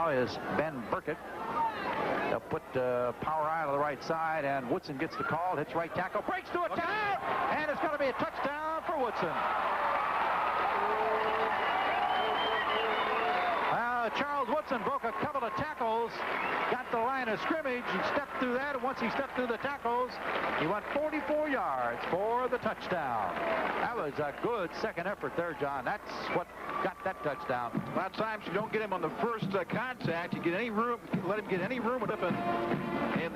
Now is Ben Burkett. They'll put Power Eye on the right side, and Woodson gets the call, hits right tackle, breaks through a down, and it's going to be a touchdown for Woodson. Charles Woodson broke a couple of tackles, got the line of scrimmage, he stepped through that, and once he stepped through the tackles, he went 44 yards for the touchdown. That was a good second effort there, John. That's what got that touchdown. A lot of times you don't get him on the first contact, you get any room, let him get any room with him, and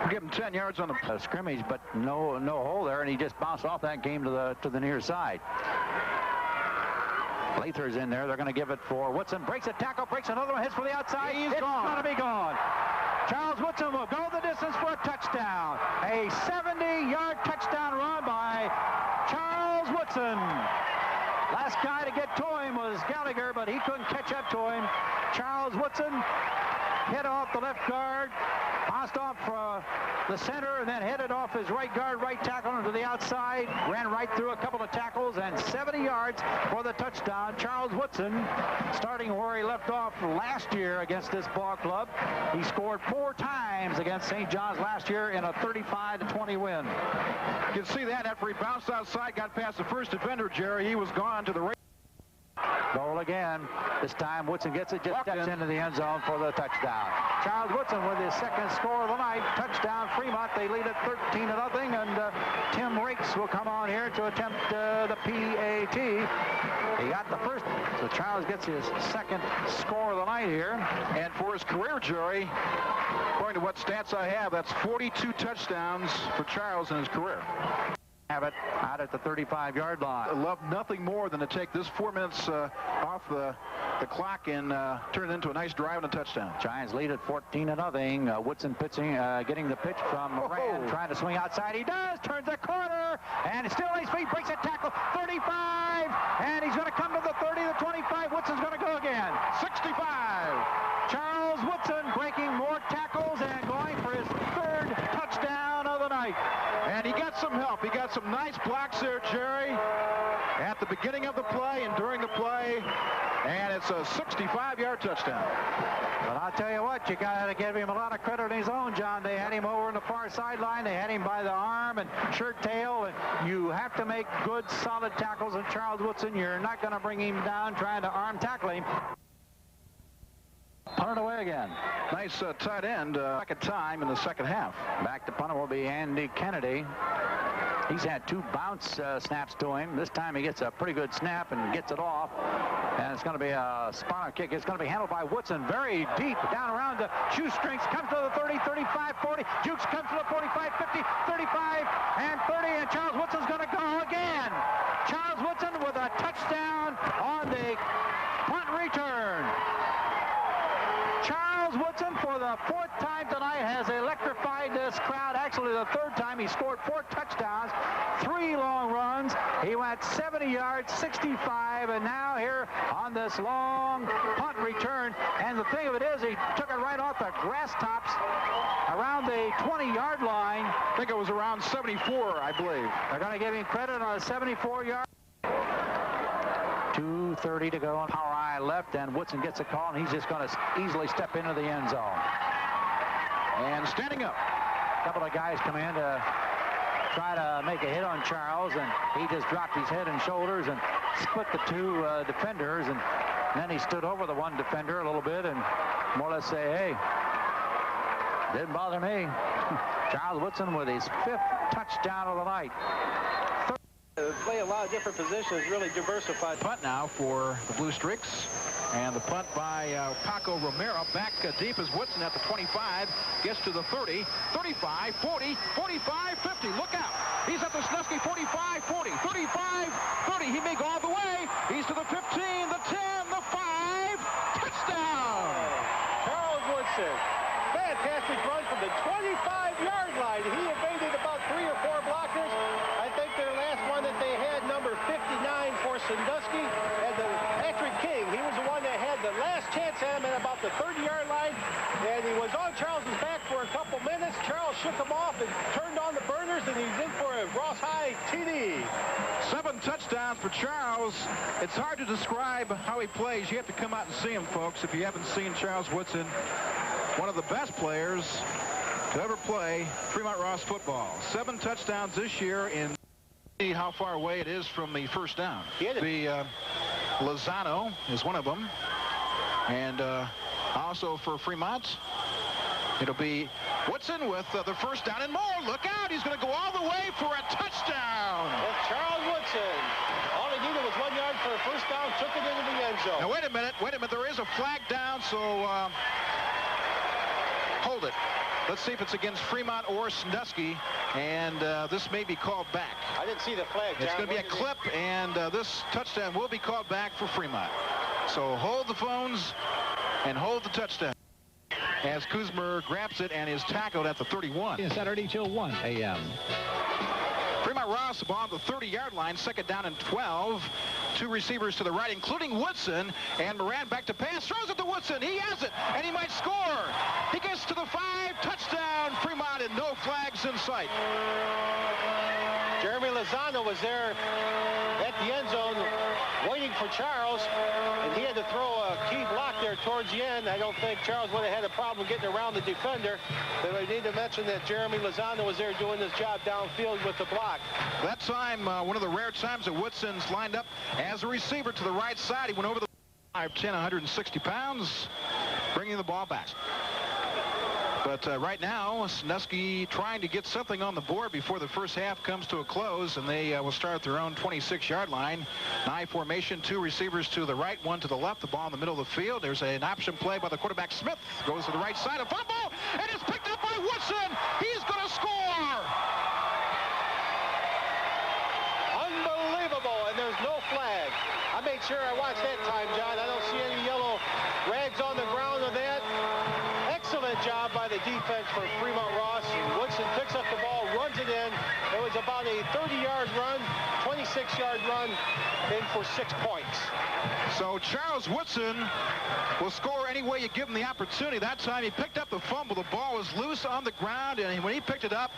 give him 10 yards on the scrimmage, but no hole there, and he just bounced off that game to the near side. Lather's in there. They're going to give it for Woodson. Breaks a tackle, breaks another one, hits for the outside. He's gone. It's going to be gone. Charles Woodson will go the distance for a touchdown. A 70-yard touchdown run by Charles Woodson. Last guy to get to him was Gallagher, but he couldn't catch up to him. Charles Woodson hit off the left guard, bounced off the center, and then headed off his right guard, right tackle into the outside, ran right through a couple of tackles, and 70 yards for the touchdown. Charles Woodson, starting where he left off last year against this ball club. He scored 4 times against St. John's last year in a 35-20 win. You can see that after he bounced outside, got past the first defender, Jerry, he was gone to the right. Goal again. This time Woodson gets it, just steps into the end zone for the touchdown. Charles Woodson with his second score of the night. Touchdown Fremont. They lead it 13-0, and Tim Rakes will come on here to attempt the PAT. He got the first, so Charles gets his second score of the night here. And for his career, Jerry, according to what stats I have, that's 42 touchdowns for Charles in his career. Have it out at the 35-yard line. I love nothing more than to take this 4 minutes off the clock and turn it into a nice drive and a touchdown. Giants lead at 14-0. Woodson pitching, getting the pitch from Moran, trying to swing outside. He does, turns the corner, and it's still on his feet, breaks a tackle, 35, and he's going to come to the 30, the 25. Woodson's going to go again. 65. Charles Woodson breaking more tackles and going for his third touchdown of the night. And he got some help. He got some nice blocks there, Jerry, at the beginning of the play and during the play. And it's a 65-yard touchdown. But I'll tell you what, you got to give him a lot of credit on his own, John. They had him over on the far sideline. They had him by the arm and shirt tail. And you have to make good, solid tackles. And Charles Woodson, you're not going to bring him down trying to arm tackle him. Punt it away again. Nice tight end, second time in the second half. Back to punt will be Andy Kennedy. He's had 2 bounce snaps to him. This time he gets a pretty good snap and gets it off. And it's going to be a spinal kick. It's going to be handled by Woodson very deep down around the shoestrings. Comes to the 30, 35, 40. Jukes comes to the 45, 50, 35, and 30. And Charles Woodson's going to go again. Charles Woodson with a touchdown on the punt return. Charles Woodson, for the 4th time tonight, has electrified this crowd. Actually, the 3rd time. He scored 4 touchdowns, 3 long runs. He went 70 yards, 65, and now here on this long punt return. And the thing of it is, he took it right off the grass tops around the 20-yard line. I think it was around 74, I believe. They're going to give him credit on a 74-yard. 2:30 to go on Power Eye left, and Woodson gets a call, and he's just going to easily step into the end zone. And standing up. A couple of guys come in to try to make a hit on Charles, and he just dropped his head and shoulders and split the 2 defenders, and then he stood over the 1 defender a little bit and more or less say, hey, didn't bother me. Charles Woodson with his 5th touchdown of the night. Play a lot of different positions, really diversified. Punt now for the Blue Streaks. And the punt by Paco Romero. Back deep as Woodson at the 25. Gets to the 30, 35, 40, 45, 50. Look out. He's at the Snusky 45, 40, 35, 30. He may go all the way. He's to the 15, the 10, the 5. Touchdown. Charles Woodson. Fantastic run from the 25-yard line. He evaded about 3 or 4 blockers. I think their last one that they had, number 59 for Sandusky, and the Patrick King. He was the one that had the last chance at him at about the 30-yard line, and he was on Charles's back for a couple minutes. Charles shook him off and turned on the burners. receivers, and he's in for a Ross High TD. 7 touchdowns for Charles. It's hard to describe how he plays. You have to come out and see him, folks, if you haven't seen Charles Woodson, one of the best players to ever play Fremont Ross football. 7 touchdowns this year. In see how far away it is from the first down. The Lozano is one of them. And also for Fremont, it'll be Woodson with the first down and more. Look out. He's going to go all the way for a touchdown. It's Charles Woodson. All he needed was 1 yard for a first down. Took it into the end zone. Now, wait a minute. There is a flag down, so hold it. Let's see if it's against Fremont or Sandusky, and this may be called back. I didn't see the flag. It's going to be a clip, and this touchdown will be called back for Fremont. So hold the phones and hold the touchdown as Kuzmer grabs it and is tackled at the 31. Saturday till 1 a.m. Fremont Ross, the ball at the 30-yard line, second down and 12. 2 receivers to the right, including Woodson, and Moran back to pass, throws it to Woodson. He has it, and he might score. He gets to the 5, touchdown, Fremont, and no flags in sight. Jeremy Lozano was there at the end zone waiting for Charles, and he had to throw a key block there towards the end. I don't think Charles would have had a problem getting around the defender, but I need to mention that Jeremy Lozano was there doing his job downfield with the block. That time, one of the rare times that Woodson's lined up as a receiver to the right side. He went over the 5'10", 160 pounds, bringing the ball back. But right now, Sandusky trying to get something on the board before the first half comes to a close, and they will start at their own 26-yard line. I formation, 2 receivers to the right, 1 to the left, the ball in the middle of the field. There's an option play by the quarterback, Smith. Goes to the right side, a fumble, and it's picked up by Woodson. He's going to score. Unbelievable, and there's no flag. I made sure I watched that time, John. I don't see any yellow rags on the ground of that. Excellent job by the defense for Fremont Ross. Woodson picks up the ball, runs it in. It was about a 30-yard run, 26-yard run, in for 6 points. So Charles Woodson will score any way you give him the opportunity. That time he picked up the fumble. The ball was loose on the ground, and when he picked it up,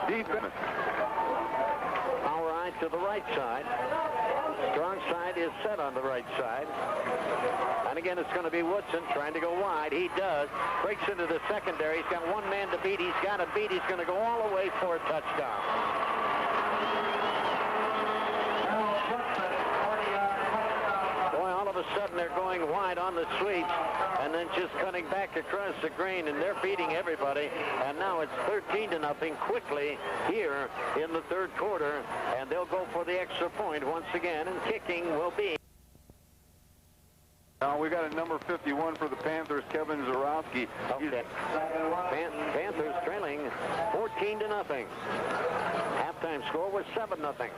defense. Power eye to the right side. Strong side is set on the right side. And again, it's going to be Woodson trying to go wide. He does. Breaks into the secondary. He's got 1 man to beat. He's got to beat. He's going to go all the way for a touchdown. All of a sudden they're going wide on the sweep and then just cutting back across the green, and they're beating everybody, and now it's 13-0 quickly here in the 3rd quarter, and they'll go for the extra point once again, and kicking will be. We got a number 51 for the Panthers, Kevin Zarowski. Okay. Panthers trailing 14-0. Halftime score was 7-0.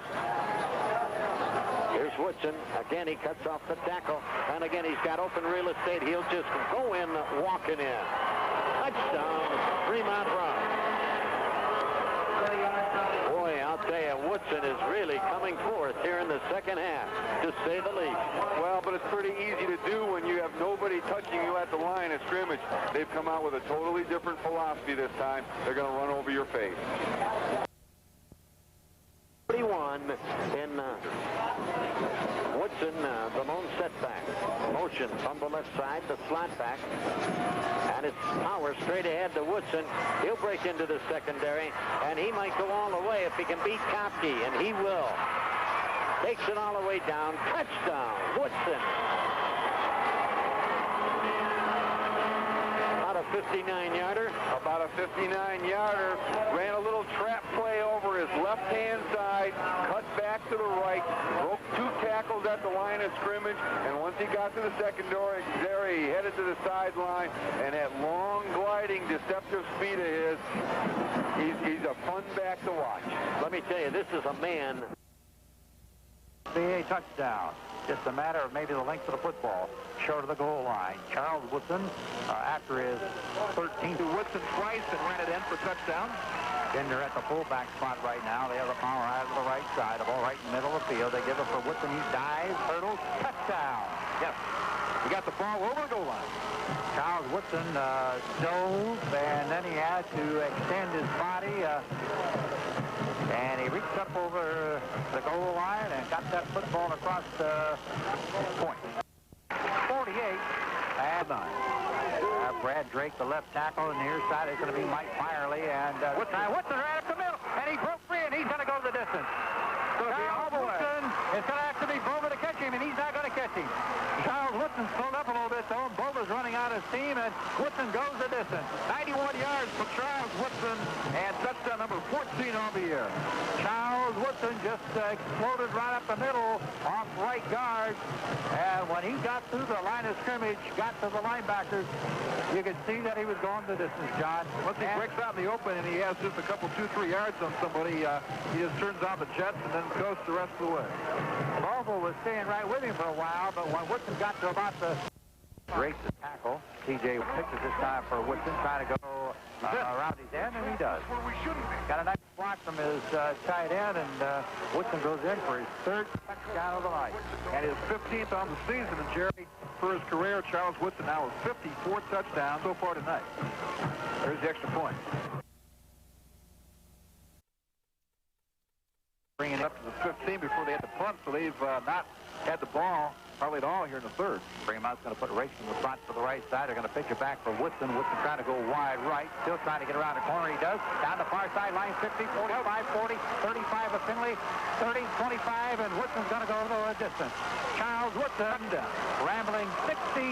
Here's Woodson. Again, he cuts off the tackle. And again, he's got open real estate. He'll just go in, walking in. Touchdown, Fremont Ross. Boy, I'll tell you, Woodson is really coming forth here in the second half, to say the least. Well, but it's pretty easy to do when you have nobody touching you at the line of scrimmage. They've come out with a totally different philosophy this time. They're going to run over your face. 31 in Woodson, the lone setback. Motion from the left side, the slot back. And it's power straight ahead to Woodson. He'll break into the secondary, and he might go all the way if he can beat Kopke, and he will. Takes it all the way down. Touchdown, Woodson. About a 59-yarder. About a 59-yarder. Ran a little trap play over his left-hand side, cut back to the right, broke 2 tackles at the line of scrimmage, and once he got to the secondary, he headed to the sideline, and that long gliding, deceptive speed of his, he's a fun back to watch. Let me tell you, this is a man. Be a touchdown. Just a matter of maybe the length of the football, short of the goal line. Charles Woodson, after his 13th. Woodson twice and ran it in for touchdown. Bender at the fullback spot right now. They have the power eye to the right side. The ball right in the middle of the field. They give it for Woodson. He dives, hurdles, touchdown. Yes. He got the ball over the goal line. Charles Woodson dove, and then he had to extend his body. And he reached up over the goal line and got that football across the point. 48 and 9. Brad Drake, the left tackle, and the near side is going to be Mike Firely. And Woodson right up the middle, and he broke free, and he's going to go the distance. So Woodson is going to have to be Bova to catch him, and he's not going to catch him. Charles Woodson's pulled up a little bit, though, and Bova's running out of steam, and Woodson goes the distance. 91 yards for Charles Woodson, and touchdown number 14 on the year. Charles Woodson just exploded right up the middle off right guard, and when he got through the line of scrimmage, got to the linebackers, you could see that he was going the distance, John. Once he breaks out in the open and he has just a couple, 2-3 yards on somebody, he just turns on the jets and then goes the rest of the way. Bova was staying right with him for a while, but when Woodson got to about the breaks the tackle, TJ pitches this time for Woodson, trying to go around his end, and he does. Got a nice block from his tight end, and Woodson goes in for his third touchdown of the night. And his 15th on the season, and Jerry, for his career, Charles Woodson now has 54 touchdowns so far tonight. There's the extra point. Bringing it up to the 15 before they had the punt, so they've not had the ball hardly at all here in the third. Fremant's going to put Race in the front to the right side. They're going to pitch it back for Woodson. Woodson trying to go wide right. Still trying to get around the corner. He does. Down the far side line, 50, 45, 40, 35 of Finley, 30, 25, and Woodson's going to go the distance. Charles Woodson, rambling 67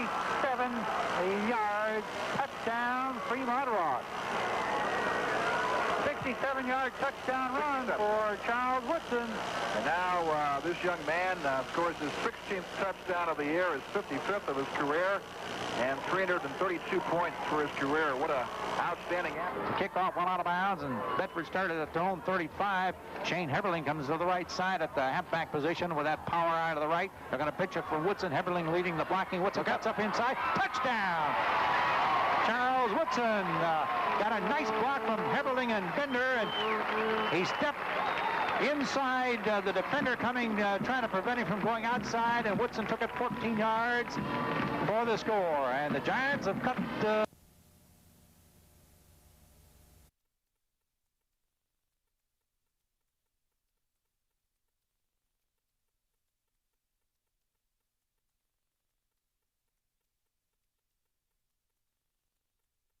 yards. Touchdown, Fremont Ross. 67-yard touchdown run for Charles Woodson. And now this young man scores his 16th touchdown of the year, his 55th of his career, and 332 points for his career. What a outstanding effort. The kickoff went out of bounds, and Bedford started at their own 35. Shane Heberling comes to the right side at the halfback position with that power eye to the right. They're going to pitch it for Woodson. Heberling leading the blocking. Woodson cuts up inside. Touchdown! Charles Woodson got a nice block from Heberling and Bender, and he stepped inside the defender coming, trying to prevent him from going outside, and Woodson took it 14 yards for the score. And the Giants have cut...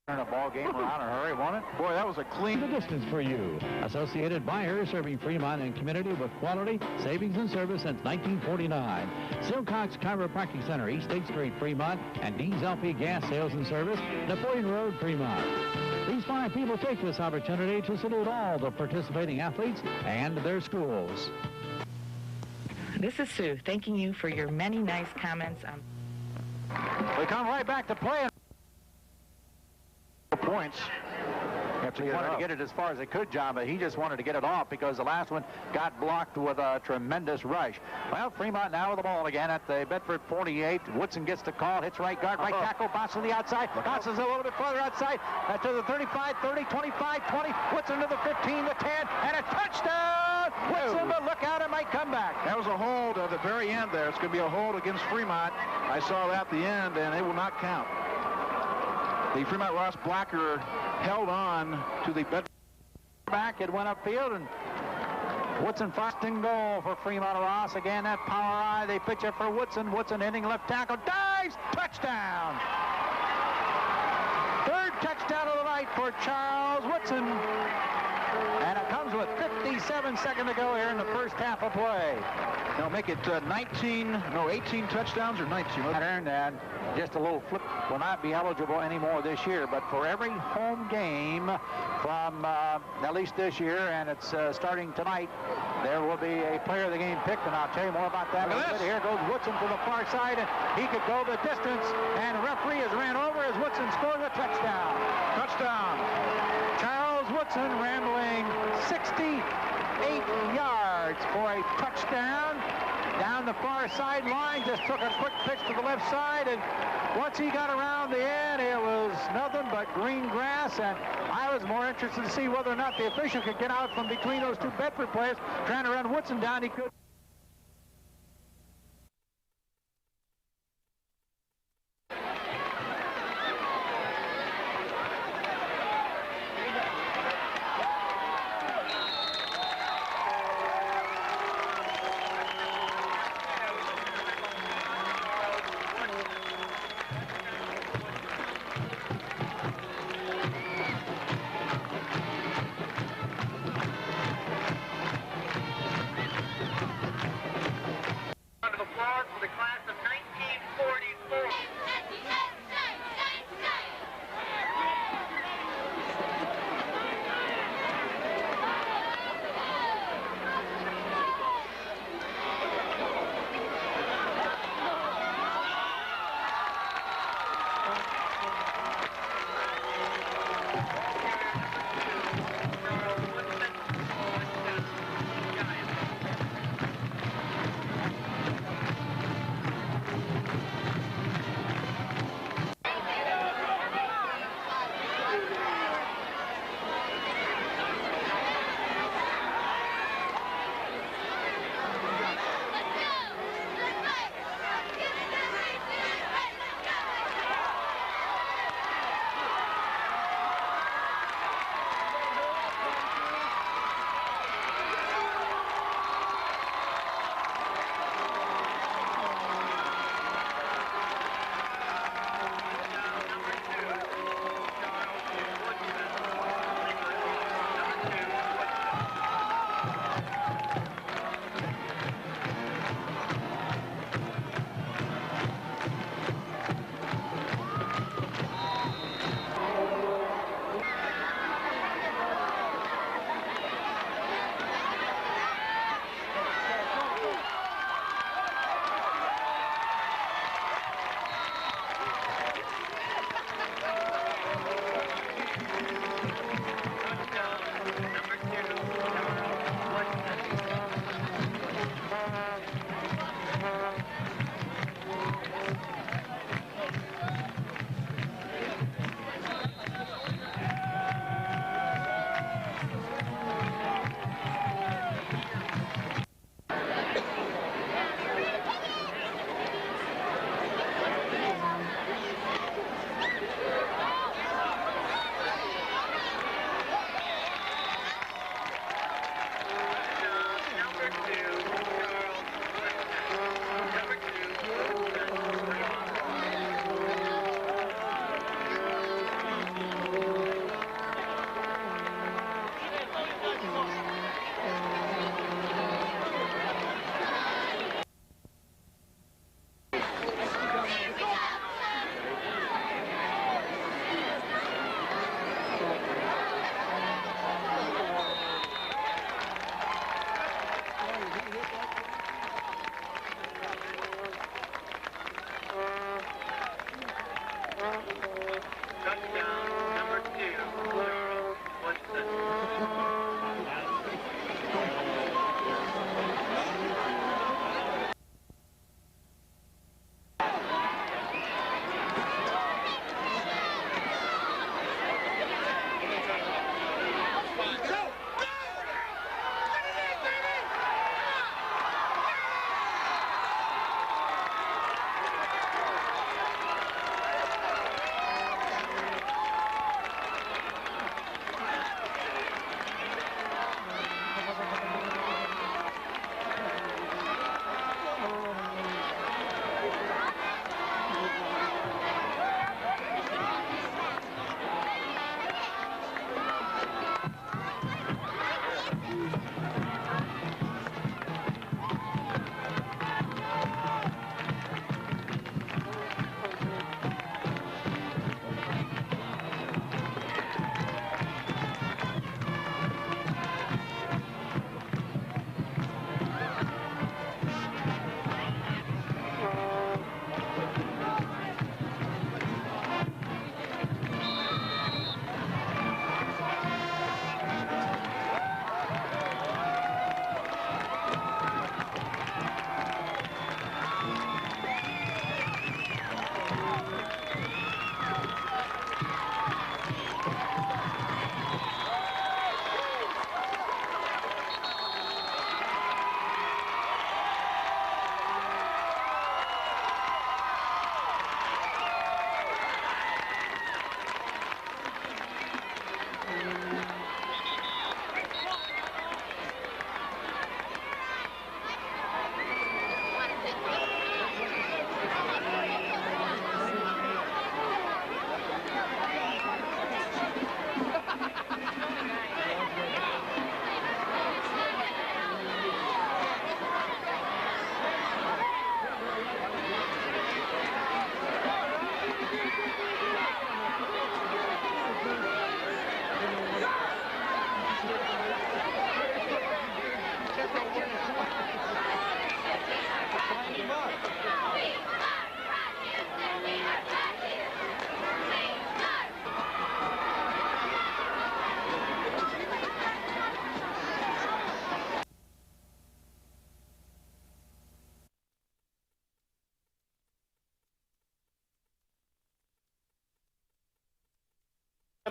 Turn a ball game around in a hurry, won't it? Boy, that was a clean... The distance for you. Associated Buyer, serving Fremont and community with quality, savings, and service since 1949. Silcox Chiropractic Center, East 8th Street, Fremont, and Dean's LP Gas Sales and Service, Napoleon Road, Fremont. These fine people take this opportunity to salute all the participating athletes and their schools. This is Sue, thanking you for your many nice comments. We come right back to play. Points. He wanted to get it as far as he could, John, but he just wanted to get it off because the last one got blocked with a tremendous rush. Well, Fremont now with the ball again at the Bedford 48. Woodson gets the call, hits right guard, right tackle, bounces to the outside, bounces a little bit further outside to the 35, 30, 25, 20, Woodson to the 15, the 10, and a touchdown! Woodson, but look out, it might come back. That was a hold at the very end there. It's going to be a hold against Fremont. I saw that at the end, and it will not count. The Fremont Ross blocker held on to the Bedford back. It went upfield, and Woodson first and goal for Fremont Ross. Again, that power eye. They pitch it for Woodson. Woodson hitting left tackle. Dives. Touchdown. Third touchdown of the night for Charles Woodson. And it comes with 57 seconds to go here in the first half of play. Now make it 18 touchdowns or 19. And just a little flip will not be eligible anymore this year, but for every home game from at least this year, and it's starting tonight, there will be a player of the game picked, and I'll tell you more about that in a minute. Here goes Woodson to the far side, and he could go the distance, and the referee has ran over as Woodson scores a touchdown. Touchdown. Charles Woodson rambling 68 yards for a touchdown. down the far sideline, just took a quick pitch to the left side, and once he got around the end, it was nothing but green grass, and I was more interested to see whether or not the official could get out from between those two Bedford players trying to run Woodson down. He could.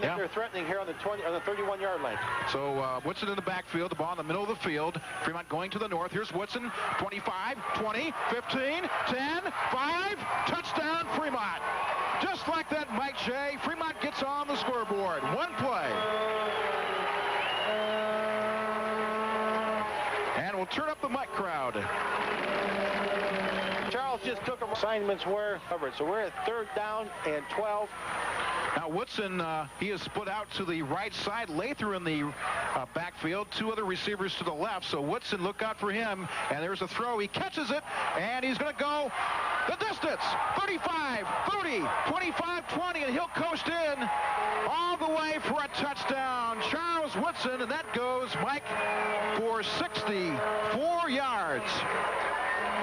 that they're threatening here on the 31-yard line. So Woodson in the backfield, the ball in the middle of the field. Fremont going to the north. Here's Woodson, 25, 20, 15, 10, 5, touchdown Fremont. Just like that, Mike Shea, Fremont gets on the scoreboard. One play. And we'll turn up the mic crowd. Charles just took assignments were covered, so we're at 3rd down and 12. Now Woodson, he is split out to the right side. Lather in the backfield. 2 other receivers to the left. So Woodson, look out for him. And there's a throw. He catches it, and he's going to go the distance. 35, 30, 25, 20, and he'll coast in all the way for a touchdown. Charles Woodson, and that goes, Mike, for 64 yards.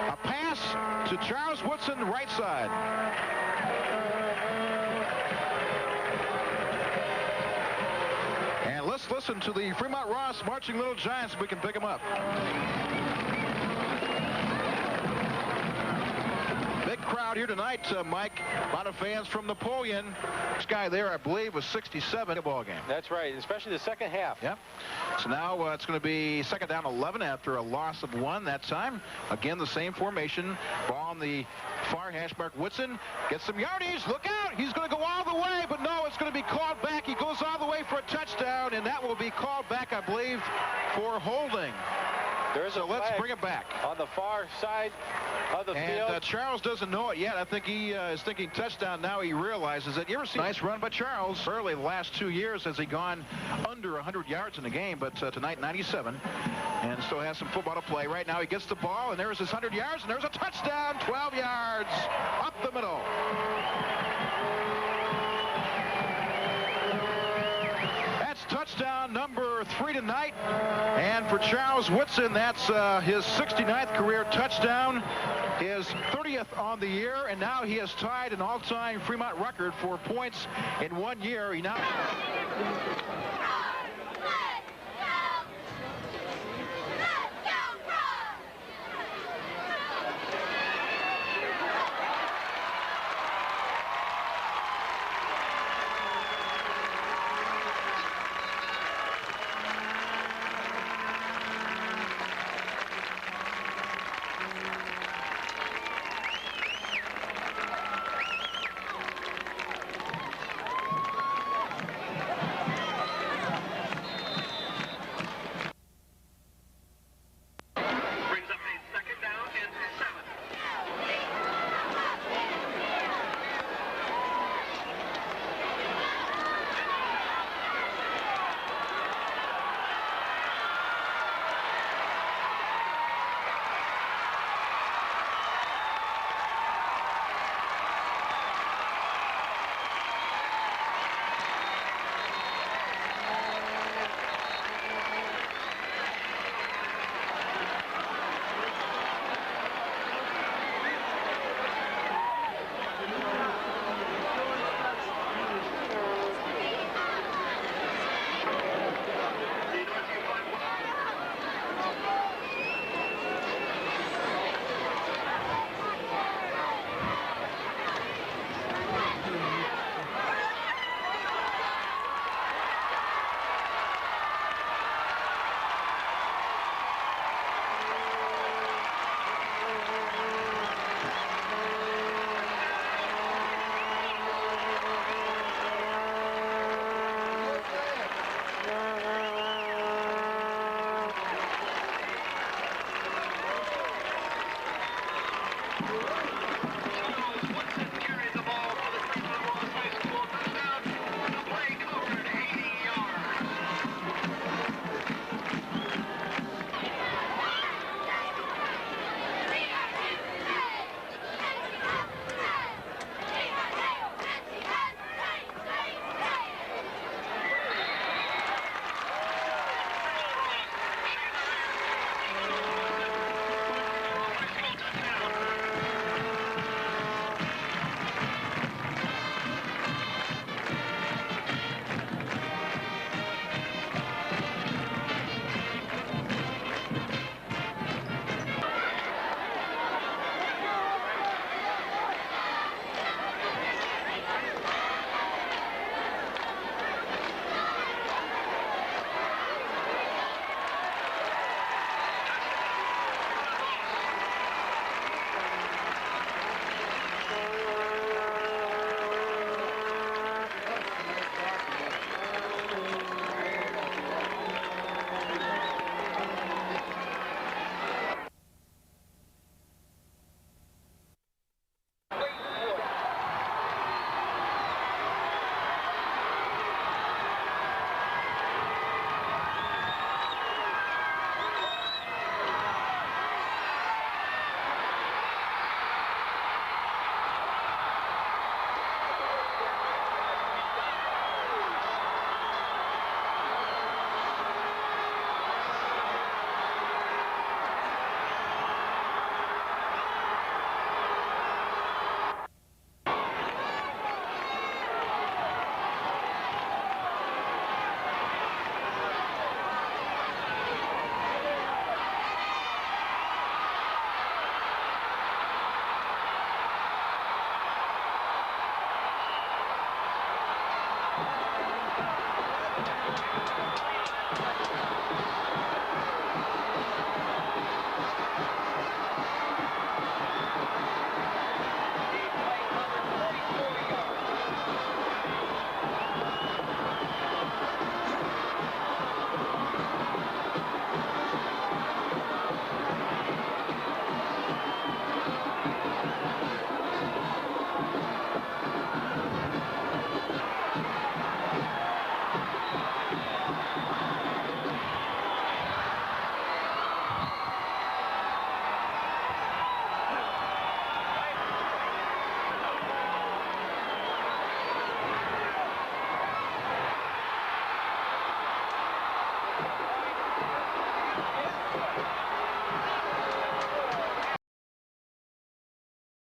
A pass to Charles Woodson, right side. And let's listen to the Fremont Ross marching little giants if we can pick them up. Big crowd here tonight, Mike. A lot of fans from Napoleon. This guy there, I believe, was 67 ball game. That's right, especially the second half. Yep. So now it's going to be 2nd down 11 after a loss of 1 that time. Again, the same formation. Ball on the far hash mark. Woodson gets some yardage. Look out! He's going to go all the way, but no, it's going to be called back. He goes all the way for a touchdown, and that will be called back, I believe, for holding. So let's bring it back. On the far side of the field. And Charles doesn't know it yet. I think he is thinking touchdown. Now he realizes it. You ever see a nice run by Charles? Early the last 2 years has he gone under 100 yards in the game, but tonight 97. And still has some football to play. Right now he gets the ball, and there's his 100 yards, and there's a touchdown, 12 yards up the middle. Touchdown number 3 tonight. And for Charles Woodson, that's his 69th career touchdown, his 30th on the year, and now he has tied an all-time Fremont record for points in 1 year. He now...